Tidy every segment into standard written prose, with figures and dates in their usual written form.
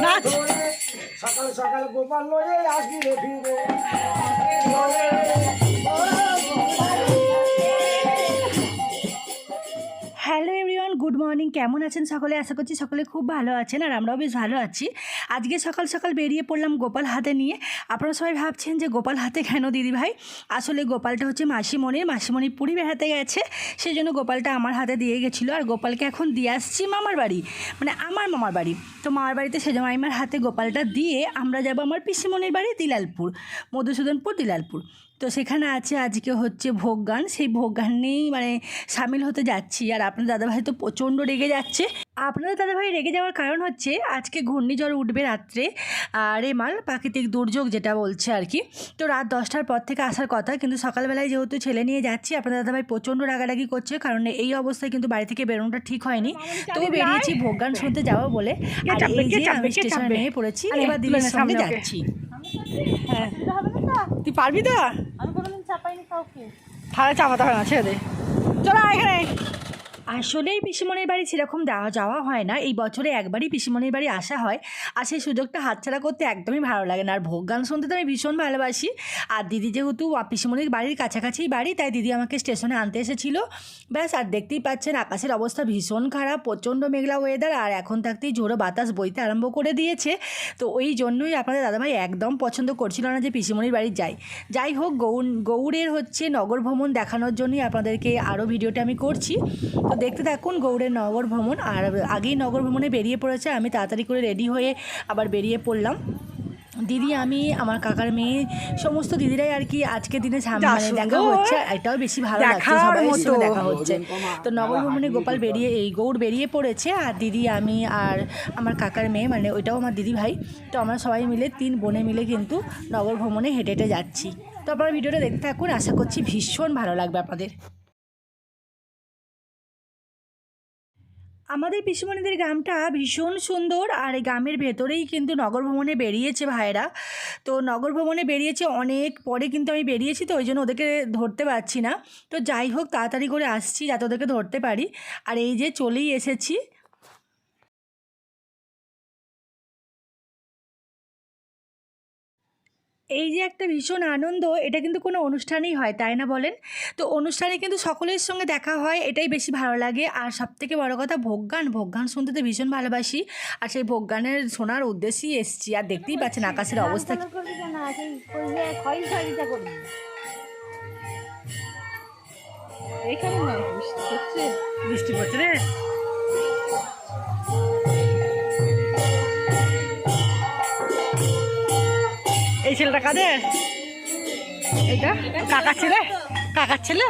নাচ। সকাল সকাল গোপাল লয়ে আসবি রে ফিরে। Hello everyone, good morning. কেমন আছেন সকলে? আশা করছি সকলে খুব ভালো আছেন, আর আমরাও বেশ ভালো আছি। আজকে সকাল সকাল বেরিয়ে পড়লাম গোপাল হাতে নিয়ে। আপনারা সবাই ভাবছেন যে গোপাল হাতে কেন দিদিভাই? আসলে গোপালটা হচ্ছে মাসিমণি পুরী বেড়াতে গেছে, সেই জন্য গোপালটা আমার হাতে দিয়ে গেছিলো। আর গোপালকে এখন দিয়ে আসছি মামার বাড়ি, মানে আমার মামার বাড়ি। তো মামার বাড়িতে সেজমাইমার হাতে গোপালটা দিয়ে আমরা যাবো আমার পিসিমণির বাড়ি দিলালপুর, মধুসূদনপুর দিলালপুর। তো সেখানে আছে আজকে হচ্ছে ভোগ গান, সেই ভোগ গান নিয়েই মানে সামিল হতে যাচ্ছি। আর আপনার দাদাভাই তো প্রচণ্ড রেগে যাচ্ছে। আপনাদের দাদাভাই রেগে যাওয়ার কারণ হচ্ছে আজকে ঘূর্ণিঝড় উঠবে রাত্রে, রেমাল প্রাকৃতিক দুর্যোগ যেটা বলছে আর কি। তো রাত 10টার পর থেকে আসার কথা, কিন্তু সকালবেলায় যেহেতু ছেলে নিয়ে যাচ্ছি, আপনার দাদাভাই প্রচণ্ড রাগারাগি করছে, কারণ এই অবস্থায় কিন্তু বাড়ি থেকে বেরোনোটা ঠিক হয়নি। তো বেরিয়েছি ভোগ গান শুনতে যাবো বলে। আর এই যে আমি স্টেশনে নেমে পড়েছি, এবার দিদির সামনে যাচ্ছি। হ্যাঁ, তুই পারবি তো? আমি কোনোদিন চাপাইনি কাউকে। তাহলে চাপাতে হয় না, ছেড়ে দে। চলো এখানে। আসলেই পিসিমণির বাড়ি সেরকম যাওয়া হয় না, এই বছরে একবারই পিসিমণির বাড়ি আসা হয়। আর সেই সুযোগটা হাতছাড়া করতে একদমই ভালো লাগে না। আর ভোগ গান শুনতে তো আমি ভীষণ ভালোবাসি। আর দিদি যেহেতু পিসিমণির বাড়ির কাছাকাছিই বাড়ি, তাই দিদি আমাকে স্টেশনে আনতে এসেছিলো। ব্যাস, আর দেখতেই পাচ্ছেন আকাশের অবস্থা ভীষণ খারাপ, প্রচণ্ড মেঘলা ওয়েদার। আর এখন থাকতেই ঝোড়ো বাতাস বইতে আরম্ভ করে দিয়েছে। তো ওই জন্যই আপনাদের দাদাভাই একদম পছন্দ করছিল না যে পিসিমণির বাড়ি যাই হোক, গৌড়ের হচ্ছে নগর ভ্রমণ দেখানোর জন্যই আপনাদেরকে আরও ভিডিওটা আমি করছি। তো দেখতে থাকুন গৌড়ের নগর ভ্রমণ। আর আগেই নগর ভ্রমণে বেরিয়ে পড়েছে, আমি তাড়াতাড়ি করে রেডি হয়ে আবার বেরিয়ে পড়লাম। দিদি, আমি, আমার কাকার মেয়ে, সমস্ত দিদিরাই আর কি আজকের দিনে মানে দেখা হচ্ছে। এটাও বেশি ভালো লাগছে, সবাই সঙ্গে দেখা হচ্ছে। তো নগর ভ্রমণে গৌড় বেরিয়ে পড়েছে। আর দিদি, আমি আর আমার কাকার মেয়ে, মানে ওইটাও আমার দিদি ভাই। তো আমরা সবাই মিলে 3 বোনে মিলে কিন্তু নগর ভ্রমণে হেঁটে হেঁটে যাচ্ছি। তো আপনারা ভিডিওটা দেখতে থাকুন, আশা করছি ভীষণ ভালো লাগবে আপনাদের। আমাদের পিসিমণিদের গ্রামটা ভীষণ সুন্দর, আর এই গ্রামের ভেতরেই কিন্তু নগর ভ্রমণে বেরিয়েছে ভাইয়েরা। তো নগর ভ্রমণে বেরিয়েছে অনেক পরে, কিন্তু আমি বেরিয়েছি তো ওই জন্য ওদেরকে ধরতে পারছি না। তো যাই হোক, তাড়াতাড়ি করে আসছি যাতে ওদেরকে ধরতে পারি। আর এই যে চলেই এসেছি। এই যে একটা ভীষণ আনন্দ, এটা কিন্তু কোনো অনুষ্ঠানেই হয়, তাই না বলেন? তো অনুষ্ঠানে কিন্তু সকলের সঙ্গে দেখা হয়, এটাই বেশি ভালো লাগে। আর সবথেকে বড় কথা ভোগ গান শুনতে তো ভীষণ ভালোবাসি। আর সেই ভোগ গানের শোনার উদ্দেশ্যেই এসেছি। আর দেখতেই পাচ্ছেন আকাশের অবস্থা। বৃষ্টি পড়ছে রে। এই ছেলেটা কাদের? এইটা কাকার ছেলে।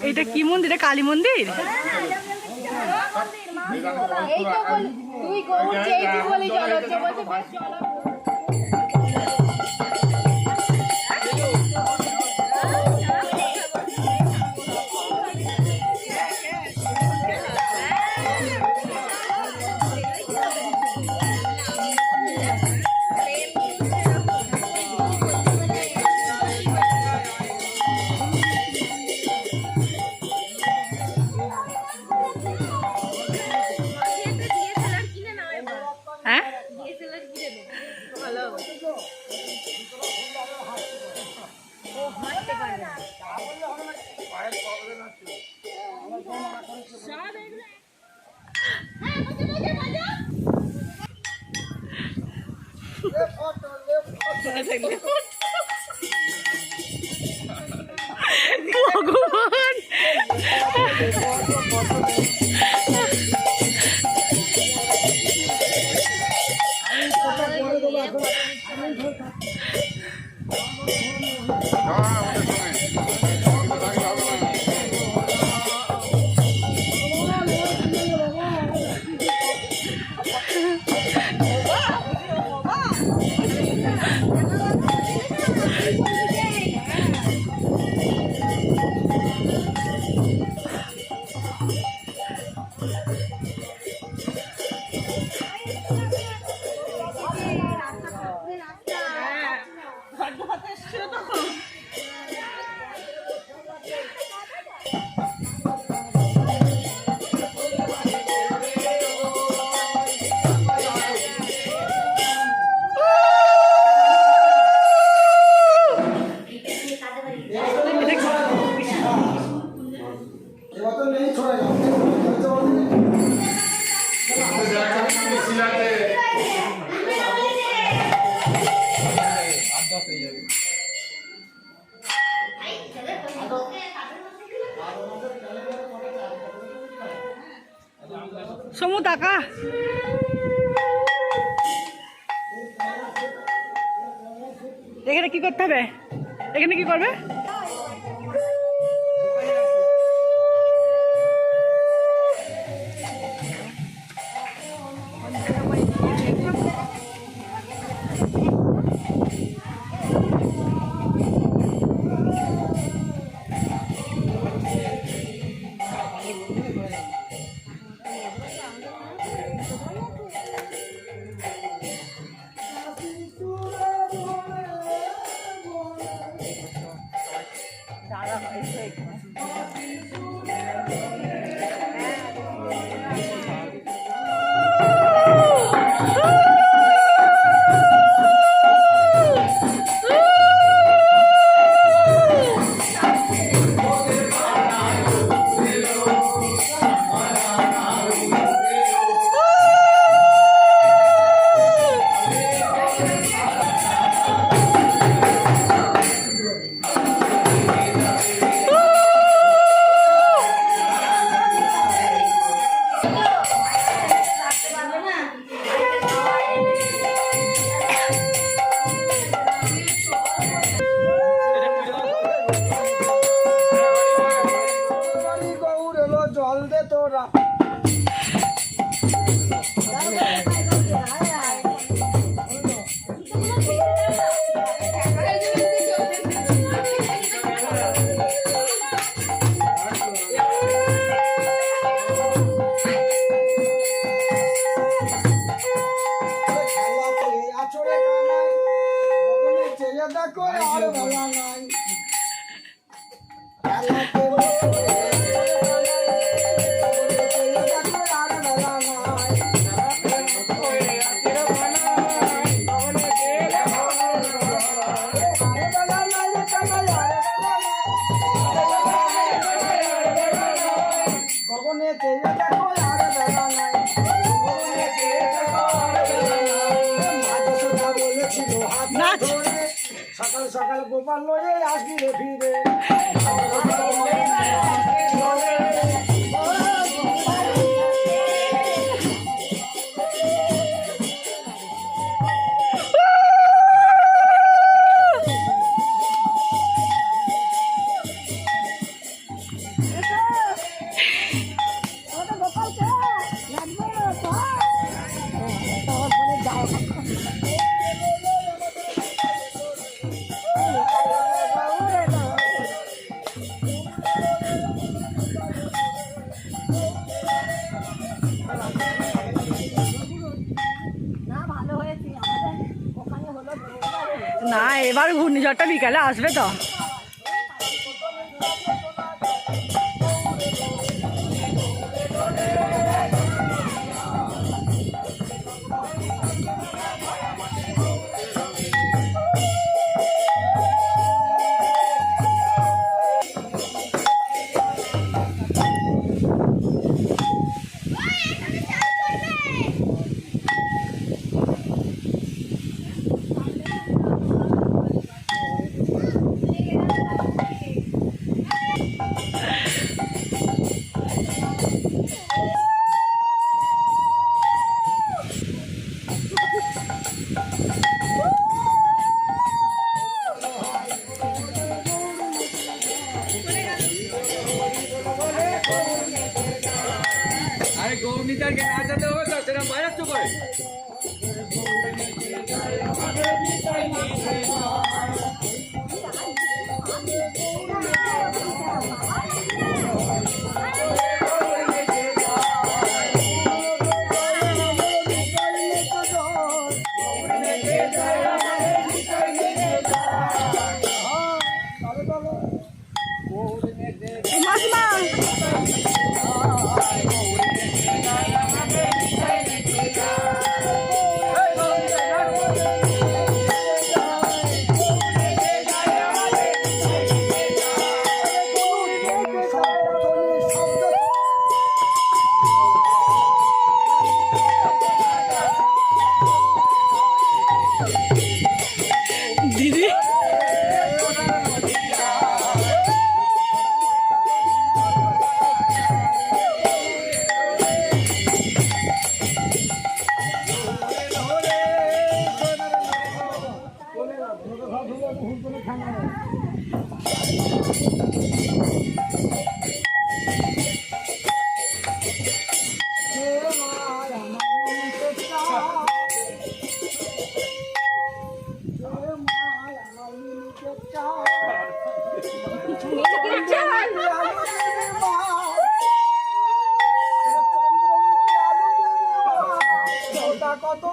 এইটা কি মন্দির? এটা কালী মন্দির। হ্যাঁ, ভগবান। এবার তো নেই ছড়া যাও সমু টাকা এখানে কি করতে হবে? এখানে কি করবে? গৌর এলো জল দে তোরা আচরে কানাই গগনে চেয়ে দেখো আর বেলা নাই গগনে চেয়ে দেখো আর বেলা নাই বলেছিল হাত ধরে সকাল সকাল গোপাল লয়ে আসবি রে ফিরে না এবার ঘূর্ণিঝড়টা বিকালে আসবে তো। আরে গৌরনীতাকে নাচাতে হবে তো সেটা মারাত্ম করে Thank you. সব ধুলো হুল করে খানা কত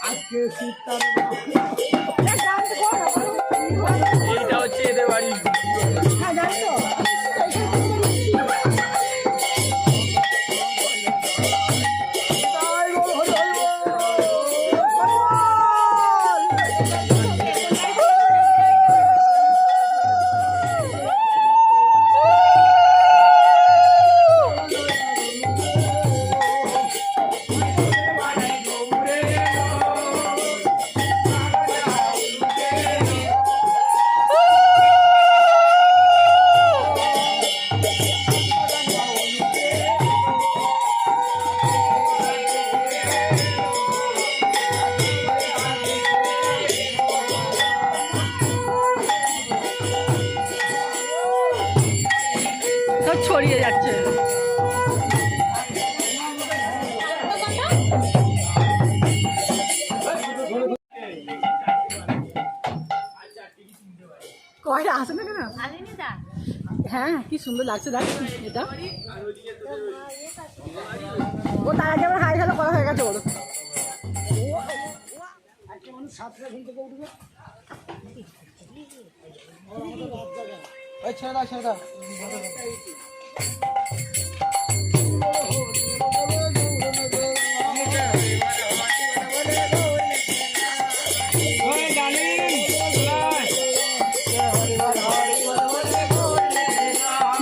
আজকে শীতকাল এইটা হচ্ছে এদের বাড়ি। সব ছড়িয়ে যাচ্ছে। কয়টা আসে না কেন? হ্যাঁ কি সুন্দর লাগছে দেখ এটা। ও তার আগে আবার হাই হ্যালো করা হয়ে গেছে ওর। একটা মানুষ 7টা ঘুম থেকে উঠবে ছেড়ে দাও ছেড়ে দাও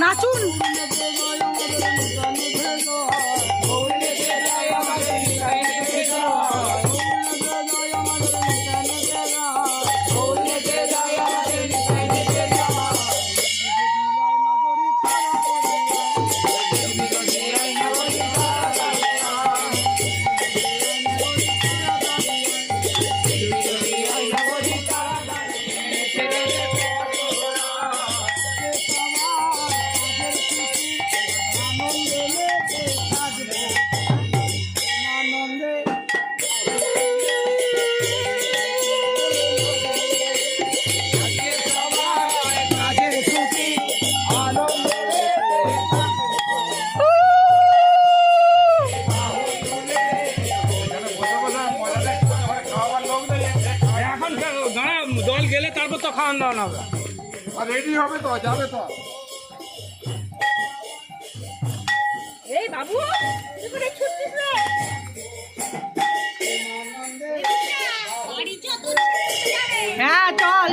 নাচুন। এখন দাঁড়া, দল গেলে তারপর তো খাওয়ান দাওয়ান হবে। আর রেডি হবে তো যাবে তো এই বাবু তুই করে ছুটছিস রে হ্যাঁ চল।